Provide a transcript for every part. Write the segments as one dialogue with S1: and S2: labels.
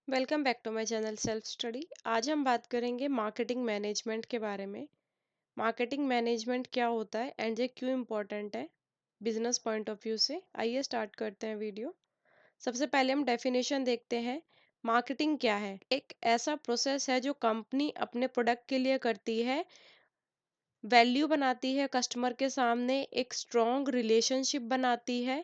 S1: Welcome back to my channel self study. आज हम बात करेंगे मार्केटिंग मैनेजमेंट के बारे में। मार्केटिंग मैनेजमेंट क्या होता है एंड ये क्यों इम्पोर्टेंट है बिजनेस पॉइंट ऑफ व्यू से। आइए स्टार्ट करते हैं वीडियो। सबसे पहले हम डेफिनेशन देखते हैं। मार्केटिंग क्या है? एक ऐसा प्रोसेस है जो कंपनी अपने प्रोडक्ट के लिए करती है, वैल्यू बनाती है कस्टमर के सामने, एक स्ट्रॉन्ग रिलेशनशिप बनाती है,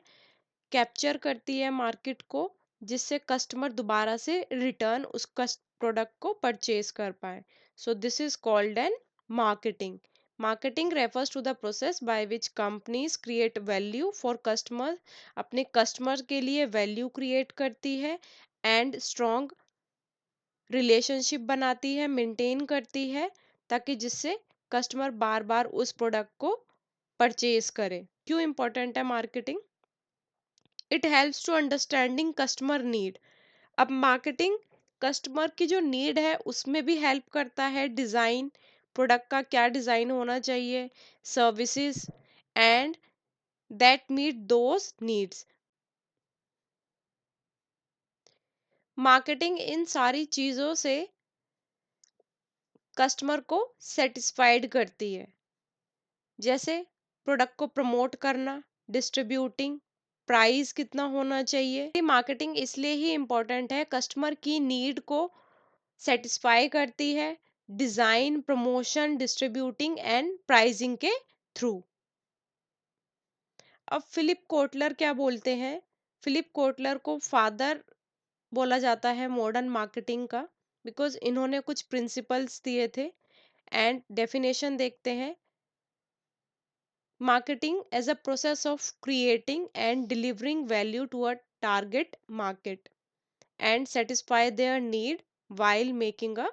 S1: कैप्चर करती है मार्केट को, जिससे कस्टमर दोबारा से रिटर्न उस प्रोडक्ट को परचेज कर पाए। So this is called an marketing. Marketing refers to the process by which companies create value for customer. अपने कस्टमर के लिए वैल्यू क्रिएट करती है एंड स्ट्रॉन्ग रिलेशनशिप बनाती है, मेंटेन करती है, ताकि जिससे कस्टमर बार बार उस प्रोडक्ट को परचेज करे। क्यों इंपॉर्टेंट है marketing? It helps to understanding customer need. अब मार्केटिंग कस्टमर की जो नीड है उसमें भी हेल्प करता है। डिज़ाइन, प्रोडक्ट का क्या डिज़ाइन होना चाहिए, services and that meet those needs. Marketing इन सारी चीज़ों से कस्टमर को सेटिस्फाइड करती है, जैसे प्रोडक्ट को प्रमोट करना, डिस्ट्रीब्यूटिंग, प्राइस कितना होना चाहिए। ये मार्केटिंग इसलिए ही इम्पोर्टेंट है, कस्टमर की नीड को सेटिस्फाई करती है design, promotion, distributing and pricing के थ्रू। अब फिलिप कोटलर क्या बोलते हैं? फिलिप कोटलर को फादर बोला जाता है मॉडर्न मार्केटिंग का, बिकॉज इन्होंने कुछ प्रिंसिपल्स दिए थे। एंड डेफिनेशन देखते हैं। Marketing as a process of creating and delivering value to a target market and satisfy their need while making a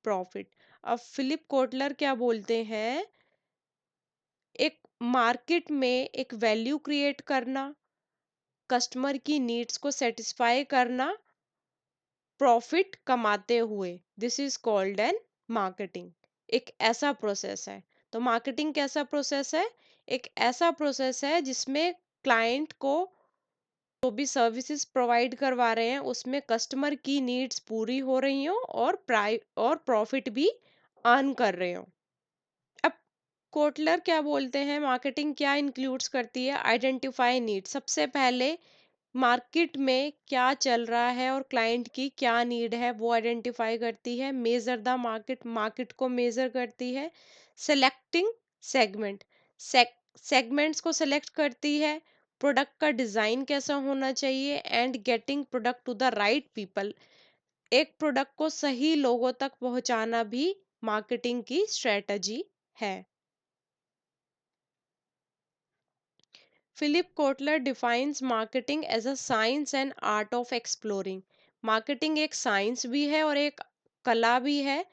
S1: profit. अब फिलिप कोटलर क्या बोलते हैं? एक मार्केट में एक वैल्यू क्रिएट करना, कस्टमर की नीड्स को सेटिस्फाई करना, प्रॉफिट कमाते हुए, this is called an marketing. एक ऐसा प्रोसेस है। तो मार्केटिंग कैसा प्रोसेस है? एक ऐसा प्रोसेस है जिसमें क्लाइंट को जो भी सर्विसेज प्रोवाइड करवा रहे हैं उसमें कस्टमर की नीड्स पूरी हो रही हो और प्रॉफिट भी अर्न कर रहे हो। अब कोटलर क्या बोलते हैं, मार्केटिंग क्या इंक्लूड्स करती है? Identify need. सबसे पहले मार्केट में क्या चल रहा है और क्लाइंट की क्या नीड है वो आइडेंटिफाई करती है। मेजर द मार्केट, मार्केट को मेजर करती है। सेलेक्टिंग सेगमेंट, सेगमेंट्स को सेलेक्ट करती है। प्रोडक्ट का डिजाइन कैसा होना चाहिए and getting product to the right people. एक प्रोडक्ट को सही लोगों तक पहुंचाना भी मार्केटिंग की स्ट्रेटजी है। Philip Kotler defines marketing as a science and art of exploring. Marketing एक साइंस भी है और एक कला भी है।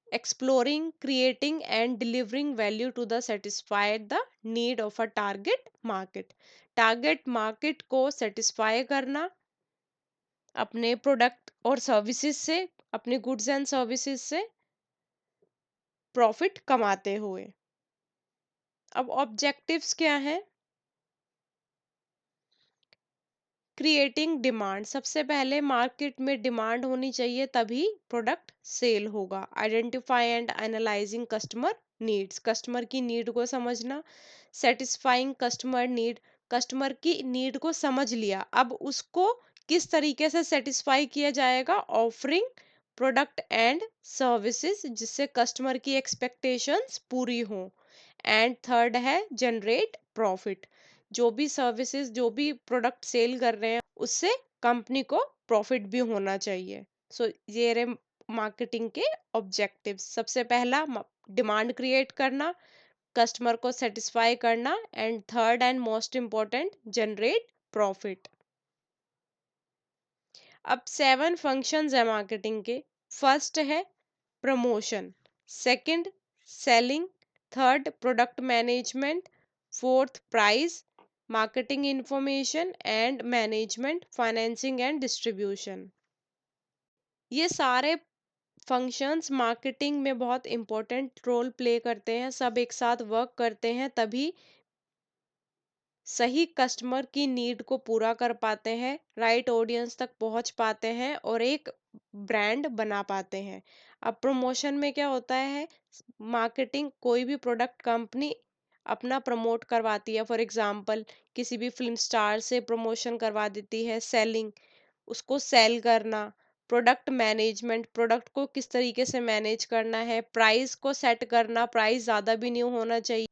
S1: Exploring, creating and delivering value to the satisfied the need of a target market. Target market को सेटिस्फाई करना अपने प्रोडक्ट और सर्विसेज से, अपने गुड्स एंड सर्विसेज से प्रॉफिट कमाते हुए। अब ऑब्जेक्टिव्स क्या हैं? Creating demand. सबसे पहले मार्केट में डिमांड होनी चाहिए तभी प्रोडक्ट सेल होगा। Identify and analysing customer needs, customer की नीड को समझना। सेटिस्फाइंग कस्टमर नीड, कस्टमर की नीड को समझ लिया, अब उसको किस तरीके से सेटिस्फाई किया जाएगा? ऑफरिंग प्रोडक्ट एंड सर्विसेज जिससे कस्टमर की एक्सपेक्टेशंस पूरी हों। एंड थर्ड है जनरेट प्रॉफिट, जो भी सर्विसेज, जो भी प्रोडक्ट सेल कर रहे हैं उससे कंपनी को प्रॉफिट भी होना चाहिए। सो ये रहे मार्केटिंग के ऑब्जेक्टिव्स। सबसे पहला डिमांड क्रिएट करना, कस्टमर को सेटिस्फाई करना, and third and most important generate profit. अब 7 फंक्शंस है मार्केटिंग के। फर्स्ट है promotion, second selling, third product management, fourth price, marketing information and management, financing and distribution. ये सारे फंक्शंस मार्केटिंग में बहुत इंपॉर्टेंट रोल प्ले करते हैं। सब एक साथ वर्क करते हैं तभी सही कस्टमर की नीड को पूरा कर पाते हैं, राइट ऑडियंस तक पहुंच पाते हैं और एक ब्रांड बना पाते हैं। अब प्रमोशन में क्या होता है, मार्केटिंग कोई भी प्रोडक्ट कंपनी अपना प्रमोट करवाती है। फॉर एग्जांपल किसी भी फिल्म स्टार से प्रमोशन करवा देती है, सेलिंग, उसको सेल करना। प्रोडक्ट मैनेजमेंट, प्रोडक्ट को किस तरीके से मैनेज करना है, प्राइस को सेट करना, प्राइस ज़्यादा भी नहीं होना चाहिए,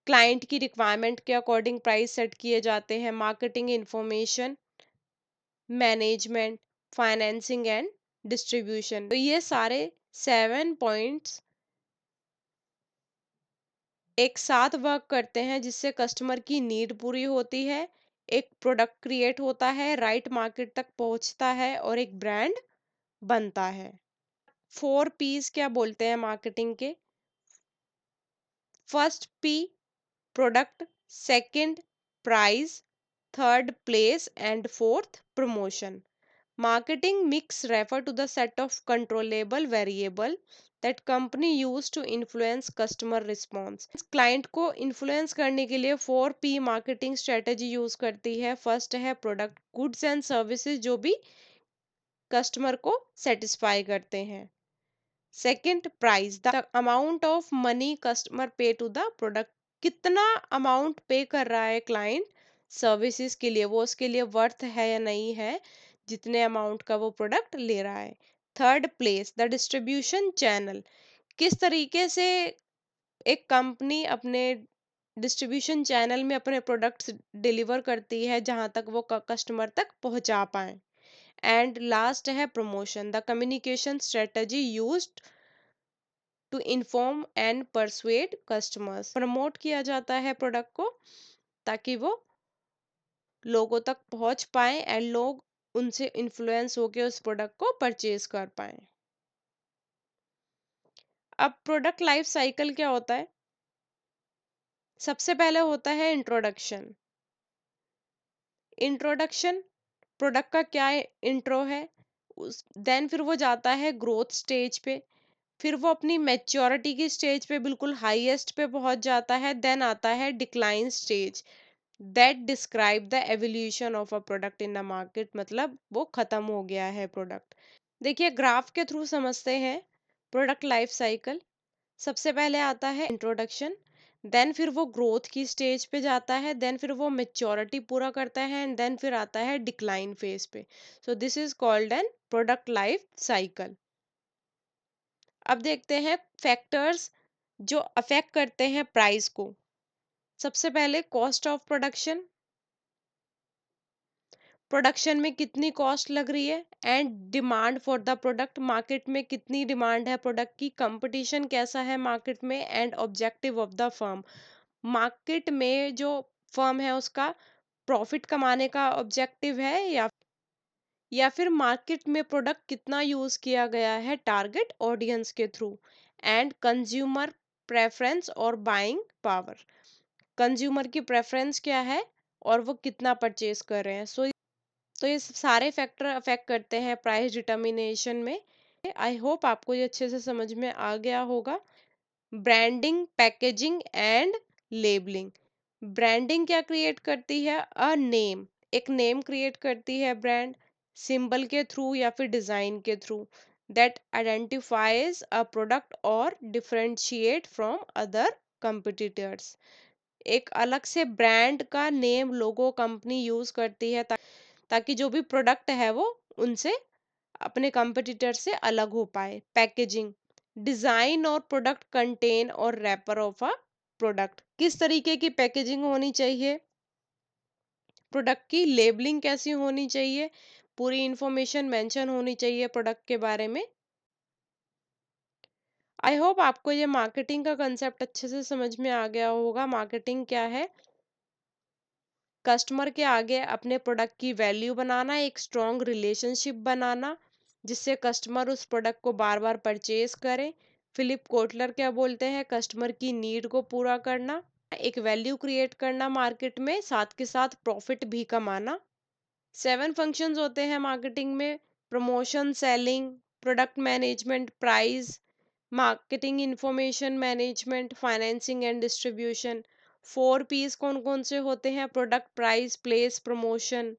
S1: क्लाइंट की रिक्वायरमेंट के अकॉर्डिंग प्राइस सेट किए जाते हैं। Marketing information management, financing and distribution, तो ये सारे 7 पॉइंट्स एक साथ वर्क करते हैं जिससे कस्टमर की नीड पूरी होती है, एक प्रोडक्ट क्रिएट होता है, राइट मार्केट तक पहुंचता है और एक ब्रांड बनता है। 4 पीस क्या बोलते हैं मार्केटिंग के? First P product, second price, third place and fourth promotion. Marketing mix refer to the set of controllable variable that company use to influence customer response. Client को इन्फ्लुएंस करने के लिए 4 P मार्केटिंग स्ट्रेटेजी यूज करती है। First है product, goods and services जो भी customer को सेटिस्फाई करते हैं। Second price, the amount of money customer पे टू द प्रोडक्ट, कितना अमाउंट पे कर रहा है क्लाइंट सर्विसेज के लिए, वो उसके लिए वर्थ है या नहीं है जितने अमाउंट का वो प्रोडक्ट ले रहा है। Third place, the distribution channel, किस तरीके से एक कंपनी अपने डिस्ट्रीब्यूशन चैनल में अपने प्रोडक्ट्स डिलीवर करती है जहां तक वो कस्टमर तक पहुंचा पाए। एंड लास्ट है promotion, the communication strategy used to inform and persuade customers, promote किया जाता है प्रोडक्ट को ताकि वो लोगों तक पहुंच पाए एंड लोग उनसे इन्फ्लुएंस होकर उस प्रोडक्ट को परचेज कर पाए। अब प्रोडक्ट लाइफ साइकिल क्या होता है? सबसे पहले होता है इंट्रोडक्शन। इंट्रोडक्शन, प्रोडक्ट का क्या इंट्रो है, उस देन फिर वो जाता है ग्रोथ स्टेज पे, फिर वो अपनी मैच्योरिटी की स्टेज पे बिल्कुल हाईएस्ट पे पहुंच जाता है, देन आता है decline stage that describe the evolution of a product in the market, मतलब वो खत्म हो गया है प्रोडक्ट। देखिए ग्राफ के थ्रू समझते हैं प्रोडक्ट लाइफ साइकिल। सबसे पहले आता है इंट्रोडक्शन, देन फिर वो ग्रोथ की स्टेज पे जाता है, देन फिर वो मेच्योरिटी पूरा करता है एंड देन फिर आता है डिक्लाइन फेज पे। सो this is called N product life cycle. अब देखते हैं फैक्टर्स जो अफेक्ट करते हैं प्राइस को। सबसे पहले कॉस्ट ऑफ प्रोडक्शन, प्रोडक्शन में कितनी कॉस्ट लग रही है, and demand for the product, market में कितनी डिमांड है प्रोडक्ट की, कंपटीशन कैसा है मार्केट में, and objective of the firm, market में जो फर्म है उसका प्रॉफिट कमाने का ऑब्जेक्टिव है या फिर मार्केट में प्रोडक्ट कितना यूज किया गया है टारगेट ऑडियंस के थ्रू। एंड कंज्यूमर प्रेफरेंस और बाइंग पावर, कंज्यूमर की प्रेफरेंस क्या है और वो कितना परचेज कर रहे हैं। तो ये सारे फैक्टर अफेक्ट करते हैं प्राइस डिटर्मिनेशन में। आई होप आपको ये अच्छे से समझ में आ गया होगा। Branding, packaging and labelling. Branding क्या क्रिएट करती है? अ नेम, एक नेम क्रिएट करती है ब्रांड, सिंबल के थ्रू या फिर डिजाइन के through, that identifies a product और डिफरेंशिएट फ्रॉम अदर कंपिटिटर्स। एक अलग से ब्रांड का नेम, लोगो कंपनी यूज करती है ताकि जो भी प्रोडक्ट है वो उनसे अपने कंपटीटर से अलग हो पाए। पैकेजिंग, डिजाइन और प्रोडक्ट कंटेन और रैपर ऑफ अ प्रोडक्ट, किस तरीके की पैकेजिंग होनी चाहिए, प्रोडक्ट की लेबलिंग कैसी होनी चाहिए, पूरी इंफॉर्मेशन मेंशन होनी चाहिए प्रोडक्ट के बारे में। आई होप आपको ये मार्केटिंग का कंसेप्ट अच्छे से समझ में आ गया होगा। मार्केटिंग क्या है? कस्टमर के आगे अपने प्रोडक्ट की वैल्यू बनाना, एक स्ट्रॉन्ग रिलेशनशिप बनाना जिससे कस्टमर उस प्रोडक्ट को बार बार परचेज करे। फिलिप कोटलर क्या बोलते हैं? कस्टमर की नीड को पूरा करना, एक वैल्यू क्रिएट करना मार्केट में, साथ के साथ प्रॉफिट भी कमाना। 7 फंक्शंस होते हैं मार्केटिंग में: promotion, selling, product management, price, marketing information management, financing and distribution. Four Ps कौन कौन से होते हैं? Product, price, place, promotion.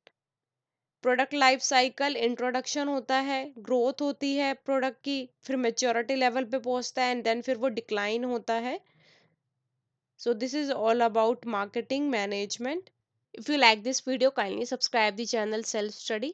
S1: Product life cycle, introduction होता है, ग्रोथ होती है प्रोडक्ट की, फिर मेच्योरिटी लेवल पे पहुंचता है, एंड देन फिर वो डिक्लाइन होता है। So this is all about marketing management. If you like this video, kindly subscribe the channel Self Study.